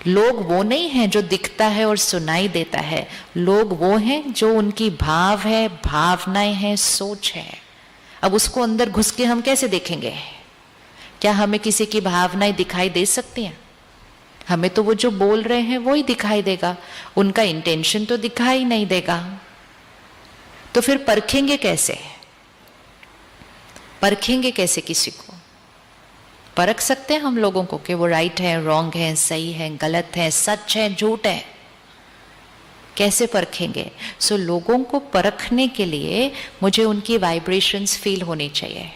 लोग वो नहीं हैं जो दिखता है और सुनाई देता है, लोग वो हैं जो उनकी भाव है, भावनाएं हैं, सोच है। अब उसको अंदर घुस के हम कैसे देखेंगे? क्या हमें किसी की भावनाएं दिखाई दे सकती हैं? हमें तो वो जो बोल रहे हैं वो ही दिखाई देगा, उनका इंटेंशन तो दिखाई नहीं देगा। तो फिर परखेंगे कैसे? परखेंगे कैसे किसी को? परख सकते हैं हम लोगों को कि वो राइट है, रॉन्ग है, सही है, गलत है, सच है, झूठ है? कैसे परखेंगे? सो लोगों को परखने के लिए मुझे उनकी वाइब्रेशंस फील होनी चाहिए।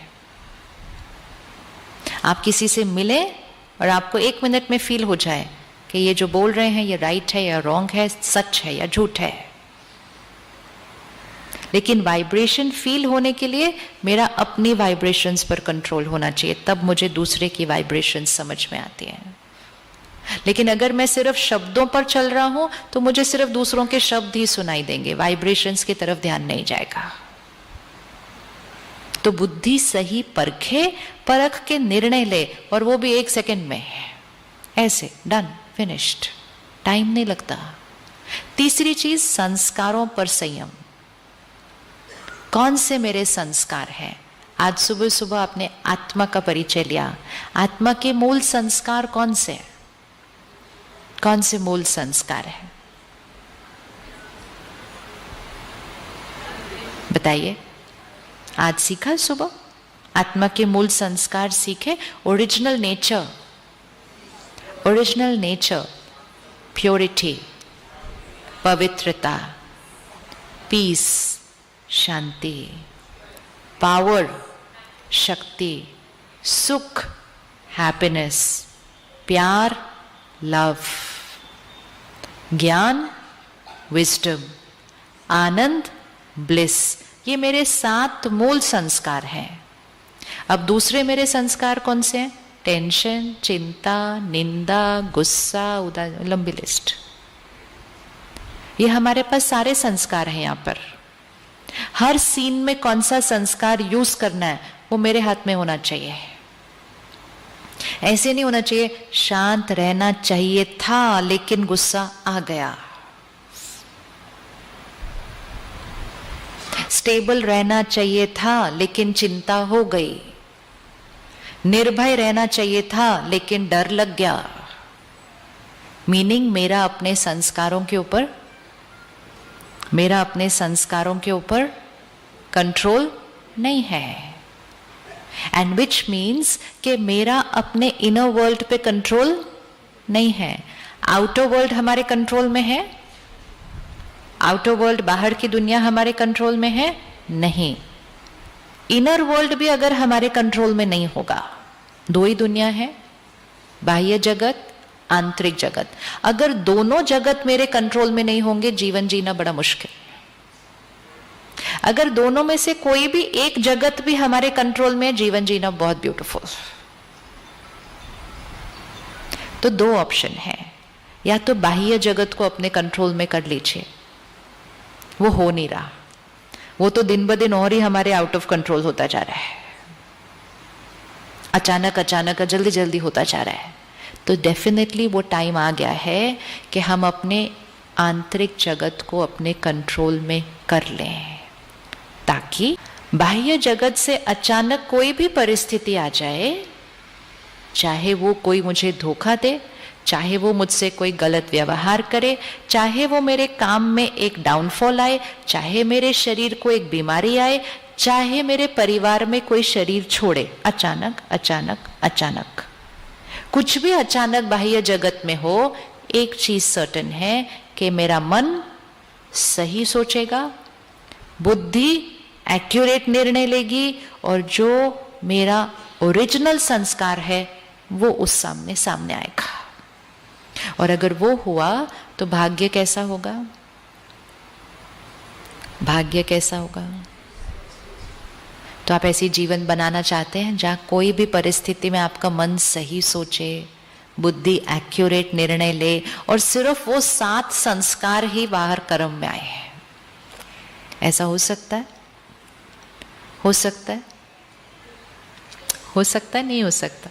आप किसी से मिले और आपको 1 मिनट में फील हो जाए कि ये जो बोल रहे हैं ये राइट है या रॉन्ग है, सच है या झूठ है। लेकिन वाइब्रेशन फील होने के लिए मेरा अपनी वाइब्रेशंस पर कंट्रोल होना चाहिए, तब मुझे दूसरे की वाइब्रेशंस समझ में आती हैं। लेकिन अगर मैं सिर्फ शब्दों पर चल रहा हूं तो मुझे सिर्फ दूसरों के शब्द ही सुनाई देंगे, वाइब्रेशंस की तरफ ध्यान नहीं जाएगा। तो बुद्धि सही परखे, परख के निर्णय ले, और वो भी 1 सेकंड में, ऐसे डन, फिनिश्ड, टाइम नहीं लगता। तीसरी चीज, संस्कारों पर संयम। कौन से मेरे संस्कार हैं? आज सुबह सुबह आपने आत्मा का परिचय लिया। आत्मा के मूल संस्कार कौन से हैं? कौन से मूल संस्कार हैं? बताइए। आज सीखा सुबह आत्मा के मूल संस्कार सीखे। Original nature, original nature, purity, पवित्रता, पीस, शांति, पावर, शक्ति, सुख, हैप्पीनेस, प्यार, लव, ज्ञान, विजडम, आनंद, ब्लिस। ये मेरे 7 मूल संस्कार हैं। अब दूसरे मेरे संस्कार कौन से हैं? टेंशन, चिंता, निंदा, गुस्सा, उदास, लंबी लिस्ट। ये हमारे पास सारे संस्कार हैं। यहाँ पर हर सीन में कौन सा संस्कार यूज करना है वो मेरे हाथ में होना चाहिए। ऐसे नहीं होना चाहिए शांत रहना चाहिए था लेकिन गुस्सा आ गया, स्टेबल रहना चाहिए था लेकिन चिंता हो गई, निर्भय रहना चाहिए था लेकिन डर लग गया। मीनिंग मेरा अपने संस्कारों के ऊपर कंट्रोल नहीं है। एंड विच मीन्स कि मेरा अपने इनर वर्ल्ड पे कंट्रोल नहीं है। आउटर वर्ल्ड हमारे कंट्रोल में है? आउटर वर्ल्ड, बाहर की दुनिया हमारे कंट्रोल में है? नहीं। इनर वर्ल्ड भी अगर हमारे कंट्रोल में नहीं होगा, 2 ही दुनिया है, बाह्य जगत, आंतरिक जगत। अगर दोनों जगत मेरे कंट्रोल में नहीं होंगे, जीवन जीना बड़ा मुश्किल। अगर दोनों में से कोई भी एक जगत भी हमारे कंट्रोल में है, जीवन जीना बहुत ब्यूटीफुल। तो 2 ऑप्शन है, या तो बाह्य जगत को अपने कंट्रोल में कर लीजिए, वो हो नहीं रहा, वो तो दिन ब दिन और ही हमारे आउट ऑफ कंट्रोल होता जा रहा है, अचानक अचानक जल्दी जल्दी होता जा रहा है। तो डेफिनेटली वो टाइम आ गया है कि हम अपने आंतरिक जगत को अपने कंट्रोल में कर लें, ताकि बाह्य जगत से अचानक कोई भी परिस्थिति आ जाए, चाहे वो कोई मुझे धोखा दे, चाहे वो मुझसे कोई गलत व्यवहार करे, चाहे वो मेरे काम में एक डाउनफॉल आए, चाहे मेरे शरीर को एक बीमारी आए, चाहे मेरे परिवार में कोई शरीर छोड़े, अचानक अचानक अचानक कुछ भी अचानक बाह्य जगत में हो, एक चीज सर्टेन है कि मेरा मन सही सोचेगा, बुद्धि एक्यूरेट निर्णय लेगी, और जो मेरा ओरिजिनल संस्कार है वो उस सामने आएगा। और अगर वो हुआ तो भाग्य कैसा होगा? भाग्य कैसा होगा? तो आप ऐसी जीवन बनाना चाहते हैं जहाँ कोई भी परिस्थिति में आपका मन सही सोचे, बुद्धि एक्यूरेट निर्णय ले, और सिर्फ वो 7 संस्कार ही बाहर कर्म में आए हैं। ऐसा हो सकता है? हो सकता है? हो सकता है? नहीं हो सकता?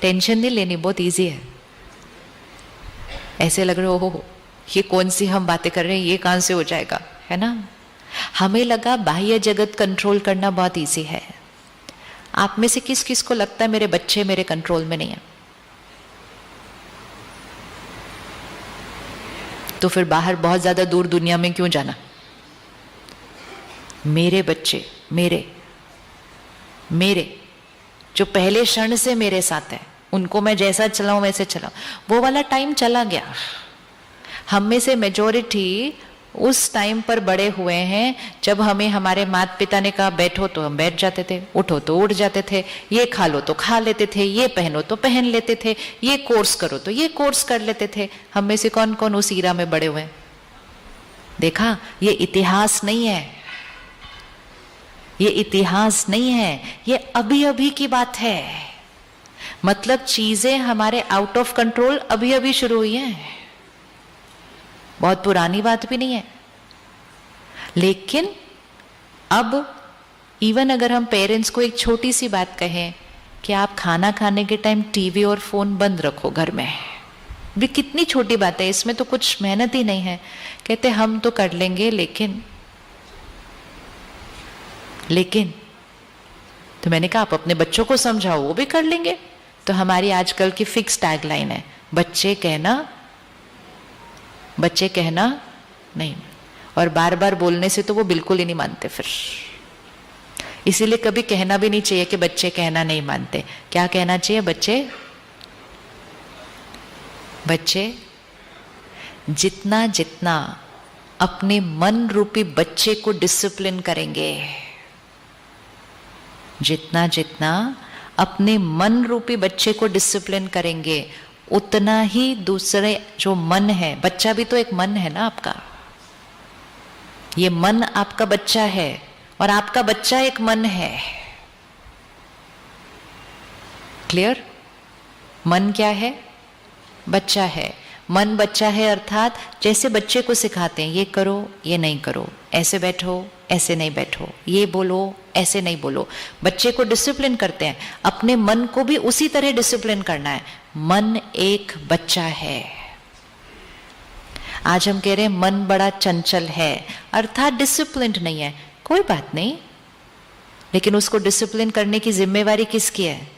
टेंशन नहीं लेनी, बहुत इजी है। ऐसे लग रहे हो ये कौन सी हम बातें कर रहे हैं, ये कहां से हो जाएगा, है ना। हमें लगा बाह्य जगत कंट्रोल करना बहुत इजी है। आप में से किस किस को लगता है मेरे बच्चे मेरे कंट्रोल में नहीं है? तो फिर बाहर बहुत ज्यादा दूर दुनिया में क्यों जाना? मेरे बच्चे मेरे जो पहले क्षण से मेरे साथ है, उनको मैं जैसा चलाऊं वैसे चलाऊं, वो वाला टाइम चला गया। हम में से मेजॉरिटी उस टाइम पर बड़े हुए हैं जब हमें हमारे माता पिता ने कहा बैठो तो हम बैठ जाते थे, उठो तो उठ जाते थे, ये खा लो तो खा लेते थे, ये पहनो तो पहन लेते थे, ये कोर्स करो तो ये कोर्स कर लेते थे। हम में से कौन कौन उस ईरा में बड़े हुए? देखा, ये इतिहास नहीं है, ये इतिहास नहीं है, ये अभी अभी की बात है। मतलब चीजें हमारे आउट ऑफ कंट्रोल अभी अभी शुरू हुई हैं, बहुत पुरानी बात भी नहीं है। लेकिन अब इवन अगर हम पेरेंट्स को एक छोटी सी बात कहें कि आप खाना खाने के टाइम टीवी और फोन बंद रखो घर में, भी कितनी छोटी बात है, इसमें तो कुछ मेहनत ही नहीं है। कहते हम तो कर लेंगे, लेकिन तो मैंने कहा आप अपने बच्चों को समझाओ, वो भी कर लेंगे। तो हमारी आजकल की फिक्स टैगलाइन है, बच्चे कहना नहीं। और बार बार बोलने से तो वो बिल्कुल ही नहीं मानते फिर। इसीलिए कभी कहना भी नहीं चाहिए कि बच्चे कहना नहीं मानते। क्या कहना चाहिए? बच्चे जितना जितना अपने मन रूपी बच्चे को डिसिप्लिन करेंगे, जितना जितना अपने मन रूपी बच्चे को डिसिप्लिन करेंगे, उतना ही दूसरे जो मन है, बच्चा भी तो एक मन है ना आपका, ये मन आपका बच्चा है और आपका बच्चा एक मन है। क्लियर? मन क्या है? बच्चा है। मन बच्चा है अर्थात जैसे बच्चे को सिखाते हैं, ये करो ये नहीं करो, ऐसे बैठो ऐसे नहीं बैठो, ये बोलो ऐसे नहीं बोलो, बच्चे को डिसिप्लिन करते हैं। अपने मन को भी उसी तरह डिसिप्लिन करना है। मन एक बच्चा है। आज हम कह रहे हैं मन बड़ा चंचल है, अर्थात डिसिप्लिन्ड नहीं है। कोई बात नहीं, लेकिन उसको डिसिप्लिन करने की जिम्मेवारी किसकी है?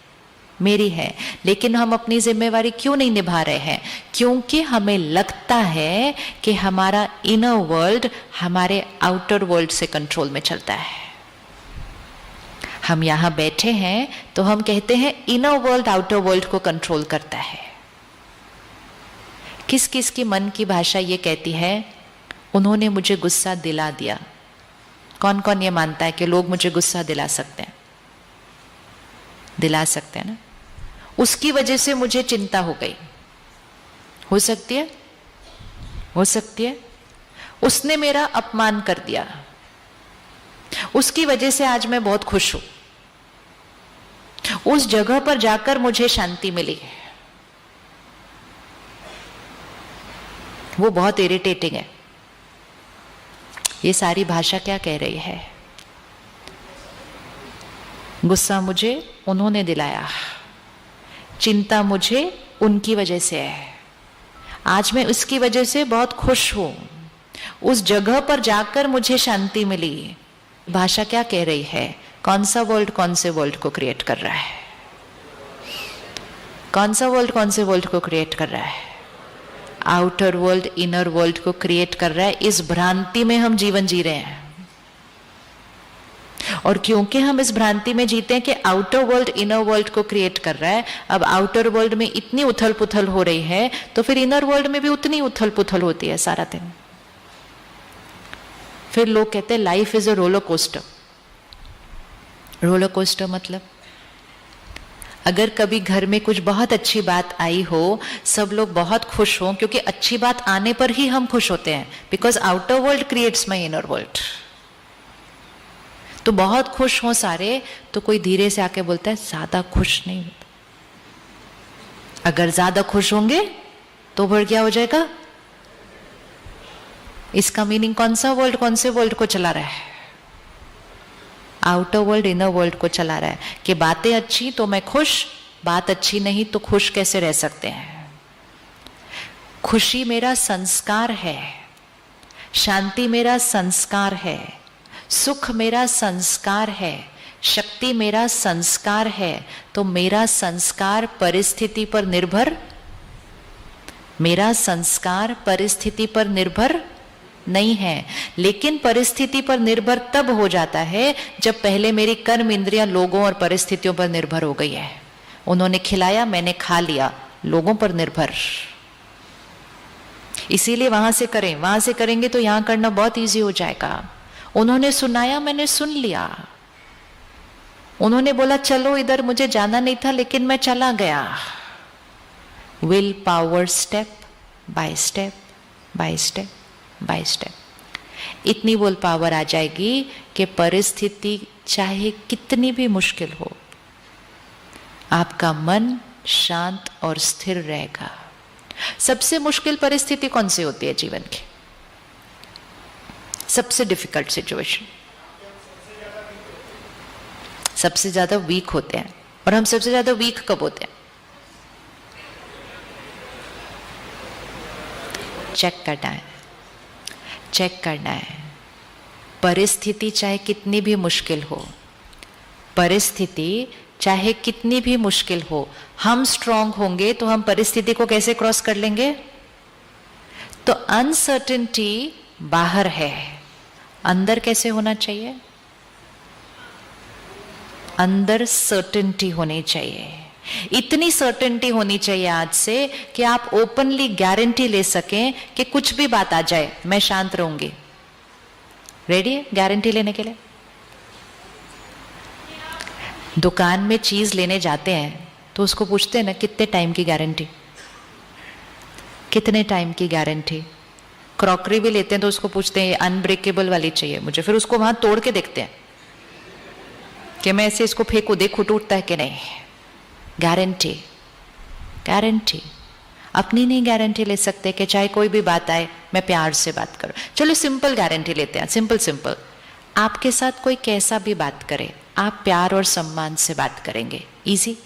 मेरी है। लेकिन हम अपनी जिम्मेवारी क्यों नहीं निभा रहे हैं? क्योंकि हमें लगता है कि हमारा इनर वर्ल्ड हमारे आउटर वर्ल्ड से कंट्रोल में चलता है। हम यहां बैठे हैं तो हम कहते हैं इनर वर्ल्ड आउटर वर्ल्ड को कंट्रोल करता है। किस किस की मन की भाषा ये कहती है, उन्होंने मुझे गुस्सा दिला दिया। कौन कौन ये मानता है कि लोग मुझे गुस्सा दिला सकते हैं? दिला सकते हैं ना। उसकी वजह से मुझे चिंता हो गई। हो सकती है, हो सकती है। उसने मेरा अपमान कर दिया, उसकी वजह से आज मैं बहुत खुश हूं। उस जगह पर जाकर मुझे शांति मिली। वो बहुत इरिटेटिंग है। ये सारी भाषा क्या कह रही है? गुस्सा मुझे उन्होंने दिलाया, चिंता मुझे उनकी वजह से है, आज मैं उसकी वजह से बहुत खुश हूं। उस जगह पर जाकर मुझे शांति मिली। भाषा क्या कह रही है? कौन सा वर्ल्ड कौन से वर्ल्ड को क्रिएट कर रहा है? कौन सा वर्ल्ड कौन से वर्ल्ड को क्रिएट कर रहा है? आउटर वर्ल्ड इनर वर्ल्ड को क्रिएट कर रहा है। इस भ्रांति में हम जीवन जी रहे हैं। और क्योंकि हम इस भ्रांति में जीते हैं कि आउटर वर्ल्ड इनर वर्ल्ड को क्रिएट कर रहा है, अब आउटर वर्ल्ड में इतनी उथल पुथल हो रही है तो फिर इनर वर्ल्ड में भी उतनी उथल पुथल होती है सारा दिन। फिर लोग कहते हैं life is a roller coaster. Roller coaster मतलब अगर कभी घर में कुछ बहुत अच्छी बात आई हो, सब लोग बहुत खुश हों, क्योंकि अच्छी बात आने पर ही हम खुश होते हैं, because outer world creates my inner world. तो बहुत खुश हों सारे, तो कोई धीरे से आके बोलता है ज्यादा खुश नहीं होता। अगर ज्यादा खुश होंगे तो फिर क्या हो जाएगा? इसका मीनिंग कौन सा वर्ल्ड कौन से वर्ल्ड को चला रहा है? आउटर वर्ल्ड इनर वर्ल्ड को चला रहा है कि बातें अच्छी तो मैं खुश, बात अच्छी नहीं तो खुश कैसे रह सकते हैं? खुशी मेरा संस्कार है, शांति मेरा संस्कार है, सुख मेरा संस्कार है, शक्ति मेरा संस्कार है, तो मेरा संस्कार परिस्थिति पर निर्भर, मेरा संस्कार परिस्थिति पर निर्भर नहीं है। लेकिन परिस्थिति पर निर्भर तब हो जाता है जब पहले मेरी कर्म इंद्रियां लोगों और परिस्थितियों पर निर्भर हो गई है। उन्होंने खिलाया, मैंने खा लिया, लोगों पर निर्भर। इसीलिए वहां से करें, वहां से करेंगे तो यहां करना बहुत इजी हो जाएगा। उन्होंने सुनाया, मैंने सुन लिया। उन्होंने बोला चलो इधर, मुझे जाना नहीं था लेकिन मैं चला गया। Will power, step by step by step by step. इतनी विल पावर आ जाएगी कि परिस्थिति चाहे कितनी भी मुश्किल हो, आपका मन शांत और स्थिर रहेगा। सबसे मुश्किल परिस्थिति कौन सी होती है जीवन की? सबसे डिफिकल्ट सिचुएशन। सबसे ज्यादा वीक होते हैं। और हम सबसे ज्यादा वीक कब होते हैं? चेक करना है, चेक करना है। परिस्थिति चाहे कितनी भी मुश्किल हो, परिस्थिति चाहे कितनी भी मुश्किल हो, हम स्ट्रांग होंगे तो हम परिस्थिति को कैसे क्रॉस कर लेंगे? तो अनसर्टेनिटी बाहर है, अंदर कैसे होना चाहिए? अंदर सर्टेनिटी होनी चाहिए। इतनी सर्टेनिटी होनी चाहिए आज से कि आप ओपनली गारंटी ले सकें कि कुछ भी बात आ जाए मैं शांत रहूंगी। रेडी है गारंटी लेने के लिए? दुकान में चीज लेने जाते हैं तो उसको पूछते हैं ना कितने टाइम की गारंटी, कितने टाइम की गारंटी। क्रॉकरी भी लेते हैं तो उसको पूछते हैं अनब्रेकेबल वाली चाहिए मुझे, फिर उसको वहां तोड़ के देखते हैं कि मैं ऐसे इसको फेंकू, देखू टूटता है कि नहीं। Guarantee, guarantee. अपनी नहीं गारंटी ले सकते कि चाहे कोई भी बात आए मैं प्यार से बात करूं। चलो सिंपल गारंटी लेते हैं, सिंपल सिंपल। आपके साथ कोई कैसा भी बात करे, आप प्यार और सम्मान से बात करेंगे। इजी,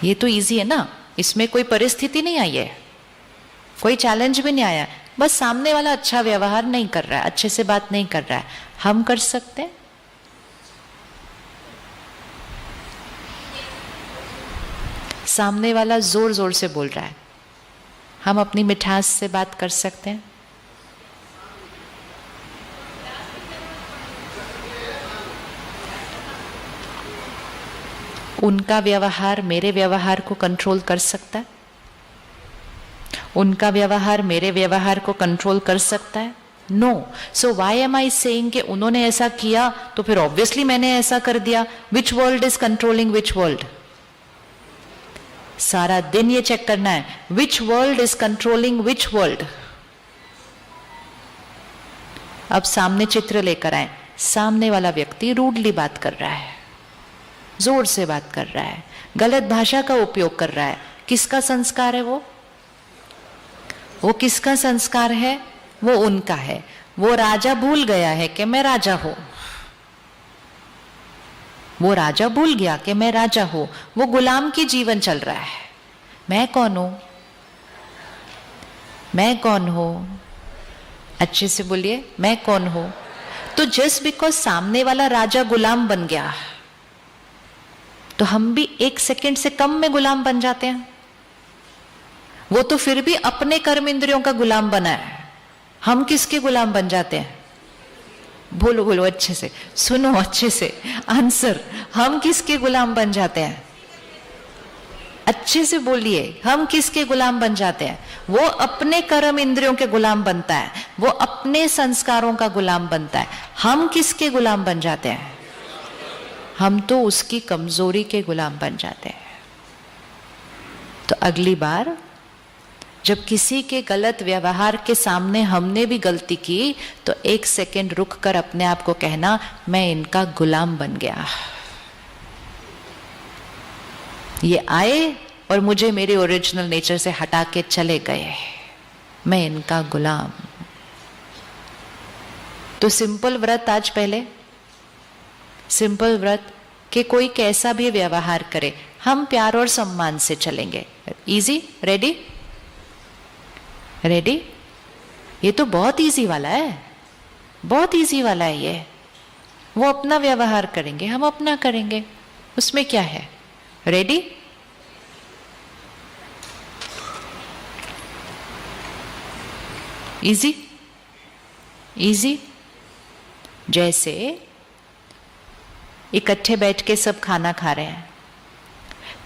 ये तो इजी है ना, इसमें कोई परिस्थिति नहीं आई है, कोई चैलेंज भी नहीं आया। बस सामने वाला अच्छा व्यवहार नहीं कर रहा है, अच्छे से बात नहीं कर रहा है, हम कर सकते हैं। सामने वाला जोर जोर से बोल रहा है, हम अपनी मिठास से बात कर सकते हैं। उनका व्यवहार मेरे व्यवहार को कंट्रोल कर सकता है? उनका व्यवहार मेरे व्यवहार को कंट्रोल कर सकता है? No. So why am I saying कि उन्होंने ऐसा किया तो फिर ऑब्वियसली मैंने ऐसा कर दिया। विच world is controlling which world? सारा दिन ये चेक करना है, विच world is controlling which world. अब सामने चित्र लेकर आए, सामने वाला व्यक्ति रूडली बात कर रहा है, जोर से बात कर रहा है, गलत भाषा का उपयोग कर रहा है। किसका संस्कार है वो किसका संस्कार है? वो उनका है। वो राजा भूल गया है कि मैं राजा हूं, वो राजा भूल गया कि मैं राजा हूं। वो गुलाम की जीवन चल रहा है। मैं कौन हूं? मैं कौन हूं? अच्छे से बोलिए, मैं कौन हूं? तो जस्ट बिकॉज सामने वाला राजा गुलाम बन गया तो हम भी एक सेकंड से कम में गुलाम बन जाते हैं। वो तो फिर भी अपने कर्म इंद्रियों का गुलाम बना है, हम किसके गुलाम बन जाते हैं? बोलो बोलो अच्छे से, सुनो अच्छे से आंसर। हम किसके गुलाम बन जाते हैं? अच्छे से बोलिए, हम किसके गुलाम बन जाते हैं? वो अपने कर्म इंद्रियों के गुलाम बनता है, वो अपने संस्कारों का गुलाम बनता है। हम किसके गुलाम बन जाते हैं? हम तो उसकी कमजोरी के गुलाम बन जाते हैं। तो अगली बार जब किसी के गलत व्यवहार के सामने हमने भी गलती की तो एक सेकंड रुक कर अपने आप को कहना, मैं इनका गुलाम बन गया। ये आए और मुझे मेरे ओरिजिनल नेचर से हटा के चले गए, मैं इनका गुलाम। तो सिंपल व्रत आज पहले, सिंपल व्रत कि कोई कैसा भी व्यवहार करे, हम प्यार और सम्मान से चलेंगे। Easy, ready? रेडी? ये तो बहुत इजी वाला है, बहुत इजी वाला है ये। वो अपना व्यवहार करेंगे, हम अपना करेंगे, उसमें क्या है? रेडी? Easy, easy. जैसे इकट्ठे बैठ के सब खाना खा रहे हैं,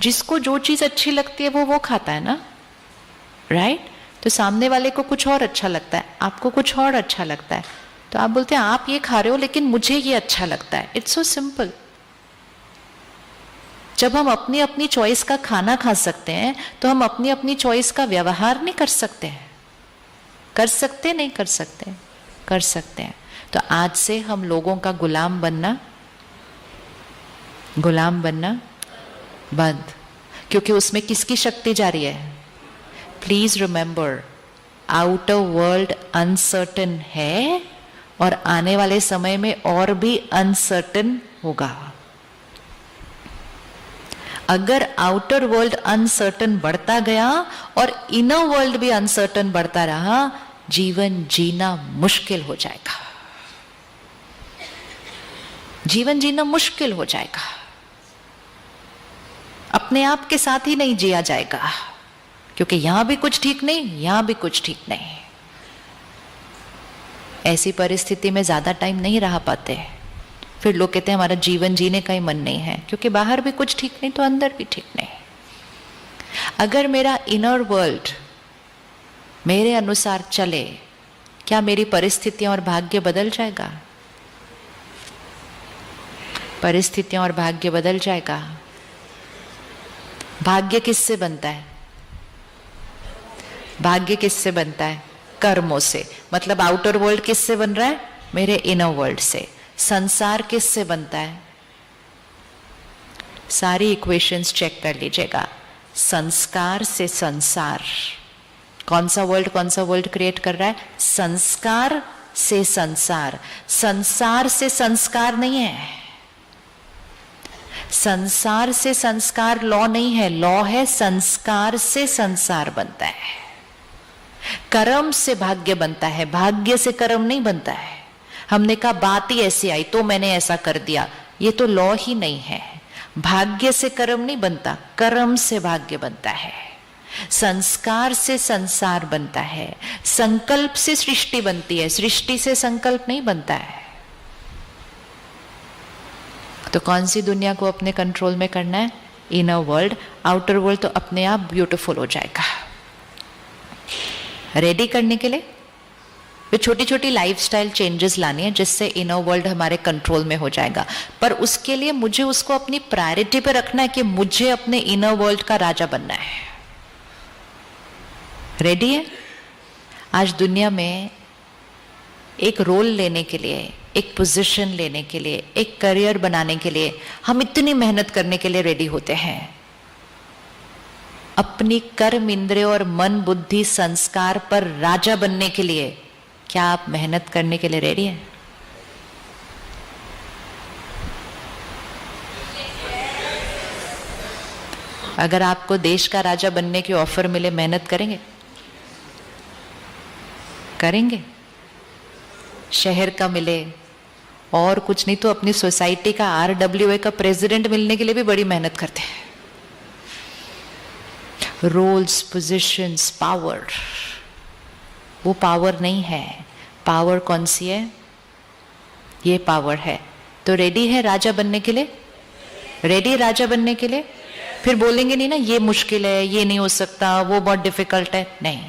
जिसको जो चीज अच्छी लगती है वो खाता है ना, राइट? तो सामने वाले को कुछ और अच्छा लगता है, आपको कुछ और अच्छा लगता है, तो आप बोलते हैं आप ये खा रहे हो लेकिन मुझे ये अच्छा लगता है। It's so simple. जब हम अपनी अपनी चॉइस का खाना खा सकते हैं तो हम अपनी अपनी चॉइस का व्यवहार नहीं कर सकते हैं? कर सकते? नहीं कर सकते? कर सकते हैं। तो आज से हम लोगों का गुलाम बनना बंद, क्योंकि उसमें किसकी शक्ति जा रही है? Please remember, outer world uncertain है और आने वाले समय में और भी अनसर्टेन होगा। अगर आउटर वर्ल्ड अनसर्टेन बढ़ता गया और इनर वर्ल्ड भी अनसर्टेन बढ़ता रहा, जीवन जीना मुश्किल हो जाएगा। जीवन जीना मुश्किल हो जाएगा, अपने आप के साथ ही नहीं जिया जाएगा, क्योंकि यहां भी कुछ ठीक नहीं, यहां भी कुछ ठीक नहीं। ऐसी परिस्थिति में ज्यादा टाइम नहीं रह पाते, फिर लोग कहते हैं हमारा जीवन जीने का ही मन नहीं है, क्योंकि बाहर भी कुछ ठीक नहीं तो अंदर भी ठीक नहीं। अगर मेरा इनर वर्ल्ड मेरे अनुसार चले, क्या मेरी परिस्थितियां और भाग्य बदल जाएगा? परिस्थितियां और भाग्य बदल जाएगा। भाग्य किससे बनता है? भाग्य किससे बनता है? कर्मों से। मतलब आउटर वर्ल्ड किससे बन रहा है? मेरे इनर वर्ल्ड से। संसार किससे बनता है? सारी इक्वेशंस चेक कर लीजिएगा। संस्कार से संसार। कौन सा वर्ल्ड क्रिएट कर रहा है? संस्कार से संसार। संसार से संस्कार नहीं है, संसार से संस्कार लॉ नहीं है, लॉ है संस्कार से संसार बनता है। कर्म से भाग्य बनता है, भाग्य से कर्म नहीं बनता है। हमने कहा बात ही ऐसी आई तो मैंने ऐसा कर दिया, ये तो लॉ ही नहीं है। भाग्य से कर्म नहीं बनता, कर्म से भाग्य बनता है। संस्कार से संसार बनता है, संकल्प से सृष्टि बनती है, सृष्टि से संकल्प नहीं बनता है। तो कौन सी दुनिया को अपने कंट्रोल में करना है? Inner world. आउटर वर्ल्ड तो अपने आप ब्यूटीफुल हो जाएगा। रेडी करने के लिए वे छोटी छोटी लाइफस्टाइल चेंजेस लानी है, जिससे इनर वर्ल्ड हमारे कंट्रोल में हो जाएगा। पर उसके लिए मुझे उसको अपनी प्रायोरिटी पे रखना है कि मुझे अपने इनर वर्ल्ड का राजा बनना है। रेडी है? आज दुनिया में एक रोल लेने के लिए, एक पोजीशन लेने के लिए, एक करियर बनाने के लिए हम इतनी मेहनत करने के लिए रेडी होते हैं। अपनी कर्म इंद्रिय और मन बुद्धि संस्कार पर राजा बनने के लिए क्या आप मेहनत करने के लिए रेडी हैं? अगर आपको देश का राजा बनने की ऑफर मिले, मेहनत करेंगे? करेंगे? शहर का मिले और कुछ नहीं तो अपनी सोसाइटी का RWA का प्रेसिडेंट मिलने के लिए भी बड़ी मेहनत करते हैं। रोल्स, पोजीशंस, पावर, वो पावर नहीं है। पावर कौन सी है? ये पावर है। तो रेडी है राजा बनने के लिए? रेडी राजा बनने के लिए? फिर बोलेंगे नहीं ना ये मुश्किल है, ये नहीं हो सकता, वो बहुत डिफिकल्ट है। नहीं,